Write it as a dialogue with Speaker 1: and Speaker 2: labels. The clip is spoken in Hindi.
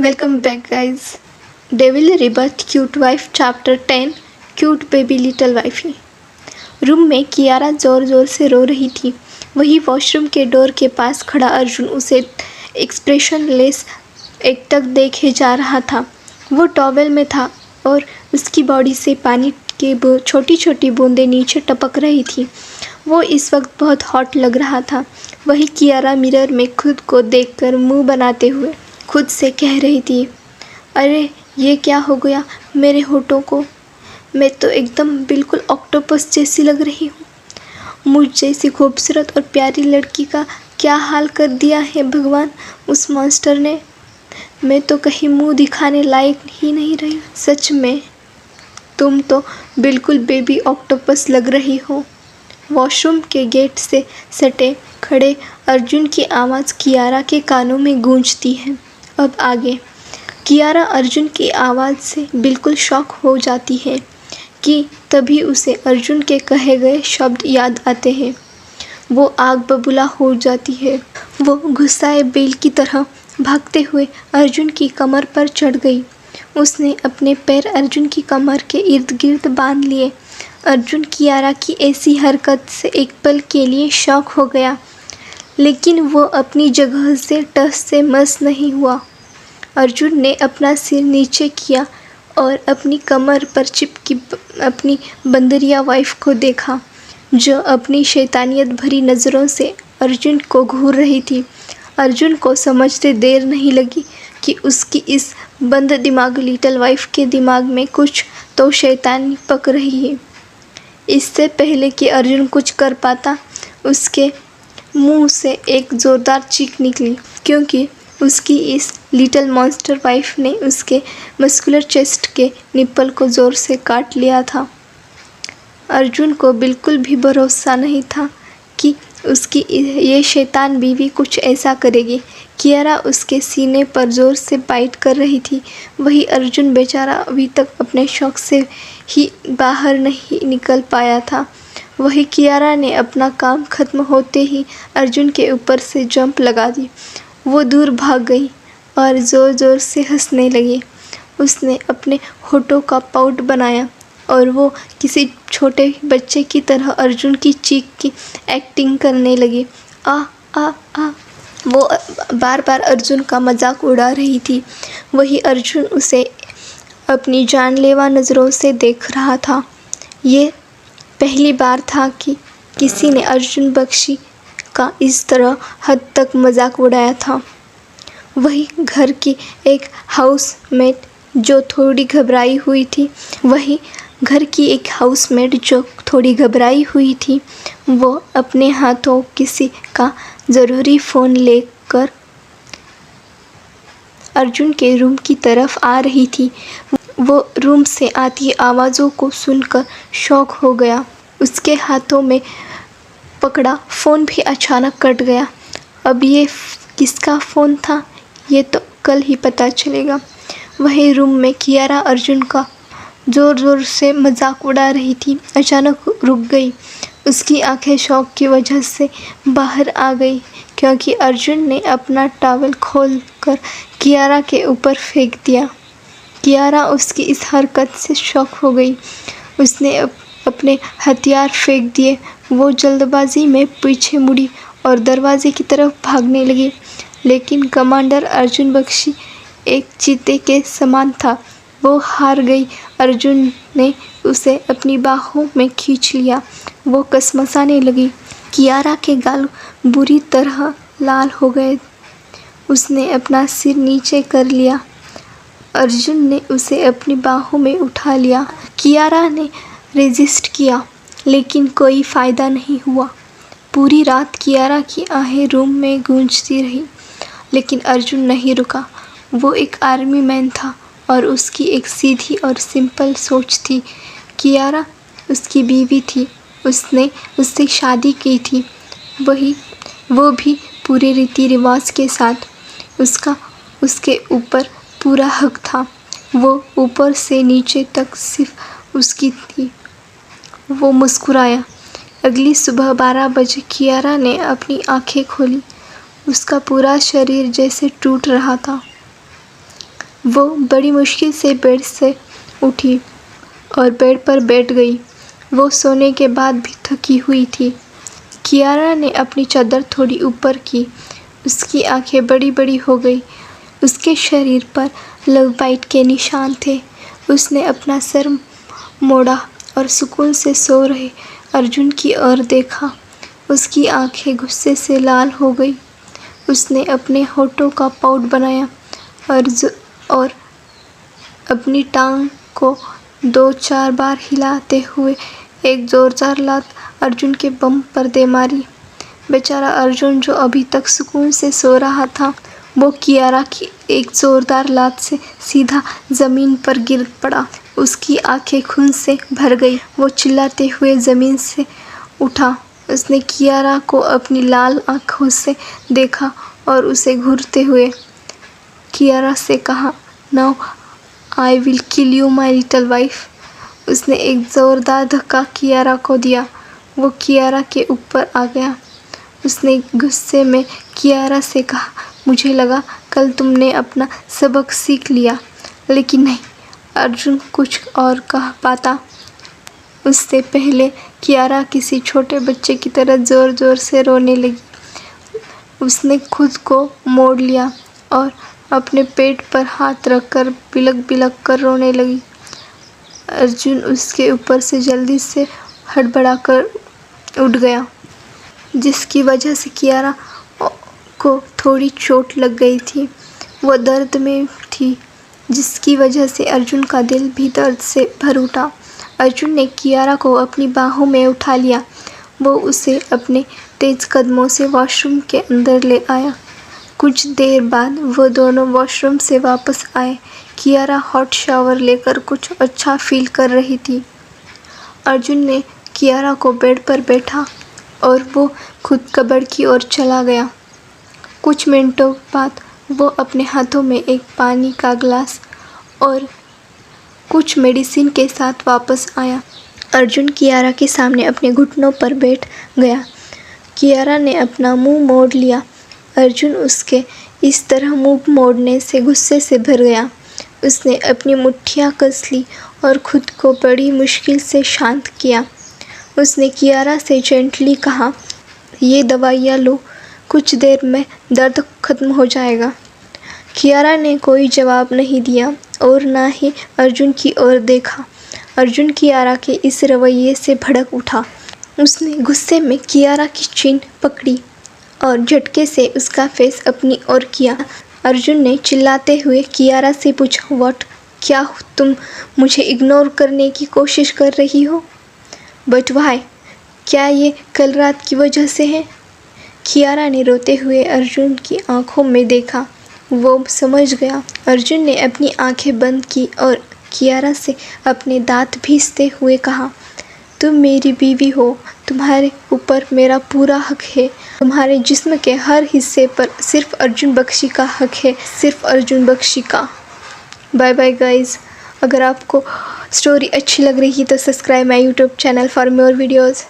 Speaker 1: Welcome back, guys. Devil Rebirth Cute Wife Chapter 10 Cute Baby Little Wifey। Room में कियारा ज़ोर ज़ोर से रो रही थी। वही वॉशरूम के डोर के पास खड़ा अर्जुन उसे एक्सप्रेशनलेस एकटक देखे जा रहा था। वो टॉवेल में था और उसकी बॉडी से पानी की छोटी छोटी बूंदें नीचे टपक रही थी। वो इस वक्त बहुत हॉट लग रहा था। वही कियारा मिरर में खुद को देखकर मुंह बनाते हुए खुद से कह रही थी, अरे ये क्या हो गया मेरे होठों को। मैं तो एकदम बिल्कुल ऑक्टोपस जैसी लग रही हूँ। मुझ जैसी खूबसूरत और प्यारी लड़की का क्या हाल कर दिया है भगवान उस मॉन्स्टर ने। मैं तो कहीं मुंह दिखाने लायक ही नहीं रही। सच में तुम तो बिल्कुल बेबी ऑक्टोपस लग रही हो। वॉशरूम के गेट से सटे खड़े अर्जुन की आवाज़ कियारा के कानों में गूंजती है। अब आगे। कियारा अर्जुन की आवाज़ से बिल्कुल शॉक हो जाती है कि तभी उसे अर्जुन के कहे गए शब्द याद आते हैं। वो आग बबूला हो जाती है। वो गुस्साए बेल की तरह भागते हुए अर्जुन की कमर पर चढ़ गई। उसने अपने पैर अर्जुन की कमर के इर्द गिर्द बांध लिए। अर्जुन कियारा की ऐसी हरकत से एक पल के लिए शॉक हो गया, लेकिन वो अपनी जगह से टस से मस नहीं हुआ। अर्जुन ने अपना सिर नीचे किया और अपनी कमर पर चिपकी अपनी बंदरिया वाइफ को देखा, जो अपनी शैतानियत भरी नज़रों से अर्जुन को घूर रही थी। अर्जुन को समझते देर नहीं लगी कि उसकी इस बंद दिमाग लिटिल वाइफ के दिमाग में कुछ तो शैतानी पक रही है। इससे पहले कि अर्जुन कुछ कर पाता, उसके मुंह से एक ज़ोरदार चीख निकली, क्योंकि उसकी इस लिटिल मॉन्स्टर वाइफ ने उसके मस्कुलर चेस्ट के निप्पल को ज़ोर से काट लिया था। अर्जुन को बिल्कुल भी भरोसा नहीं था कि उसकी ये शैतान बीवी कुछ ऐसा करेगी। कियारा उसके सीने पर ज़ोर से बाइट कर रही थी। वही अर्जुन बेचारा अभी तक अपने शौक से ही बाहर नहीं निकल पाया था। वही कियारा ने अपना काम ख़त्म होते ही अर्जुन के ऊपर से जंप लगा दी। वो दूर भाग गई और ज़ोर ज़ोर से हंसने लगी। उसने अपने होठों का पाउट बनाया और वो किसी छोटे बच्चे की तरह अर्जुन की चीख की एक्टिंग करने लगी। आ आ आ वो बार बार अर्जुन का मजाक उड़ा रही थी। वही अर्जुन उसे अपनी जानलेवा नज़रों से देख रहा था। ये पहली बार था कि किसी ने अर्जुन बख्शी का इस तरह हद तक मजाक उड़ाया था। वही घर की एक हाउसमेट जो थोड़ी घबराई हुई थी वो अपने हाथों किसी का ज़रूरी फ़ोन लेकर अर्जुन के रूम की तरफ आ रही थी। वो रूम से आती आवाज़ों को सुनकर शॉक हो गया। उसके हाथों में पकड़ा फ़ोन भी अचानक कट गया। अब ये किसका फ़ोन था, ये तो कल ही पता चलेगा। वही रूम में कियारा अर्जुन का ज़ोर ज़ोर से मजाक उड़ा रही थी। अचानक रुक गई। उसकी आंखें शौक की वजह से बाहर आ गई, क्योंकि अर्जुन ने अपना टॉवल खोलकर कियारा के ऊपर फेंक दिया। कियारा उसकी इस हरकत से शॉक हो गई। उसने अपने हथियार फेंक दिए। वो जल्दबाजी में पीछे मुड़ी और दरवाजे की तरफ भागने लगी, लेकिन कमांडर अर्जुन बख्शी एक चीते के समान था। वो हार गई। अर्जुन ने उसे अपनी बाहों में खींच लिया। वो कसमसाने लगी। कियारा के गाल बुरी तरह लाल हो गए। उसने अपना सिर नीचे कर लिया। अर्जुन ने उसे अपनी बाहों में उठा लिया। कियारा ने रेजिस्ट किया, लेकिन कोई फ़ायदा नहीं हुआ। पूरी रात कियारा की आहें रूम में गूंजती रही, लेकिन अर्जुन नहीं रुका। वो एक आर्मी मैन था और उसकी एक सीधी और सिंपल सोच थी। कियारा उसकी बीवी थी। उसने उससे शादी की थी। वो भी पूरे रीति रिवाज के साथ। उसके ऊपर पूरा हक था। वो ऊपर से नीचे तक सिर्फ उसकी थी। वो मुस्कुराया। अगली सुबह 12 बजे कियारा ने अपनी आंखें खोली। उसका पूरा शरीर जैसे टूट रहा था। वो बड़ी मुश्किल से बेड से उठी और बेड पर बैठ गई। वो सोने के बाद भी थकी हुई थी। कियारा ने अपनी चादर थोड़ी ऊपर की। उसकी आंखें बड़ी बड़ी हो गई। उसके शरीर पर लव बाइट के निशान थे। उसने अपना सर मोड़ा और सुकून से सो रहे अर्जुन की ओर देखा। उसकी आंखें गुस्से से लाल हो गई। उसने अपने होठों का पाउट बनाया और अपनी टांग को 2-4 बार हिलाते हुए एक जोरदार लात अर्जुन के बम पर दे मारी। बेचारा अर्जुन जो अभी तक सुकून से सो रहा था, वो कियारा की एक जोरदार लात से सीधा जमीन पर गिर पड़ा। उसकी आंखें खून से भर गई। वो चिल्लाते हुए जमीन से उठा। उसने कियारा को अपनी लाल आंखों से देखा और उसे घूरते हुए कियारा से कहा, now I will kill you my little wife. उसने एक जोरदार धक्का कियारा को दिया। वो कियारा के ऊपर आ गया। उसने गुस्से में कियारा से कहा, मुझे लगा कल तुमने अपना सबक सीख लिया, लेकिन नहीं। अर्जुन कुछ और कह पाता उससे पहले कियारा किसी छोटे बच्चे की तरह ज़ोर ज़ोर से रोने लगी। उसने खुद को मोड़ लिया और अपने पेट पर हाथ रखकर बिलक बिलक कर रोने लगी। अर्जुन उसके ऊपर से जल्दी से हड़बड़ाकर उठ गया, जिसकी वजह से कियारा को थोड़ी चोट लग गई थी। वो दर्द में थी, जिसकी वजह से अर्जुन का दिल भी दर्द से भर उठा। अर्जुन ने कियारा को अपनी बाहों में उठा लिया। वो उसे अपने तेज कदमों से वॉशरूम के अंदर ले आया। कुछ देर बाद वो दोनों वॉशरूम से वापस आए। कियारा हॉट शावर लेकर कुछ अच्छा फील कर रही थी। अर्जुन ने कियारा को बेड पर बैठा और वो खुद कबर्ड की ओर चला गया। कुछ मिनटों बाद वो अपने हाथों में एक पानी का गिलास और कुछ मेडिसिन के साथ वापस आया। अर्जुन कियारा के सामने अपने घुटनों पर बैठ गया। कियारा ने अपना मुंह मोड़ लिया। अर्जुन उसके इस तरह मुंह मोड़ने से गुस्से से भर गया। उसने अपनी मुट्ठियाँ कस ली और खुद को बड़ी मुश्किल से शांत किया। उसने कियारा से जेंटली कहा, ये दवाइयाँ लो, कुछ देर में दर्द खत्म हो जाएगा। कियारा ने कोई जवाब नहीं दिया और ना ही अर्जुन की ओर देखा। अर्जुन कियारा के इस रवैये से भड़क उठा। उसने गुस्से में कियारा की चीन पकड़ी और झटके से उसका फेस अपनी ओर किया। अर्जुन ने चिल्लाते हुए कियारा से पूछा, व्हाट, क्या तुम मुझे इग्नोर करने की कोशिश कर रही हो? But why? क्या ये कल रात की वजह से है? कियारा ने रोते हुए अर्जुन की आंखों में देखा। वो समझ गया। अर्जुन ने अपनी आंखें बंद की और कियारा से अपने दांत भींचते हुए कहा, तुम मेरी बीवी हो, तुम्हारे ऊपर मेरा पूरा हक है। तुम्हारे जिस्म के हर हिस्से पर सिर्फ अर्जुन बख्शी का हक है, सिर्फ अर्जुन बख्शी का। Bye bye guys. अगर आपको स्टोरी अच्छी लग रही है तो subscribe my YouTube channel for more videos.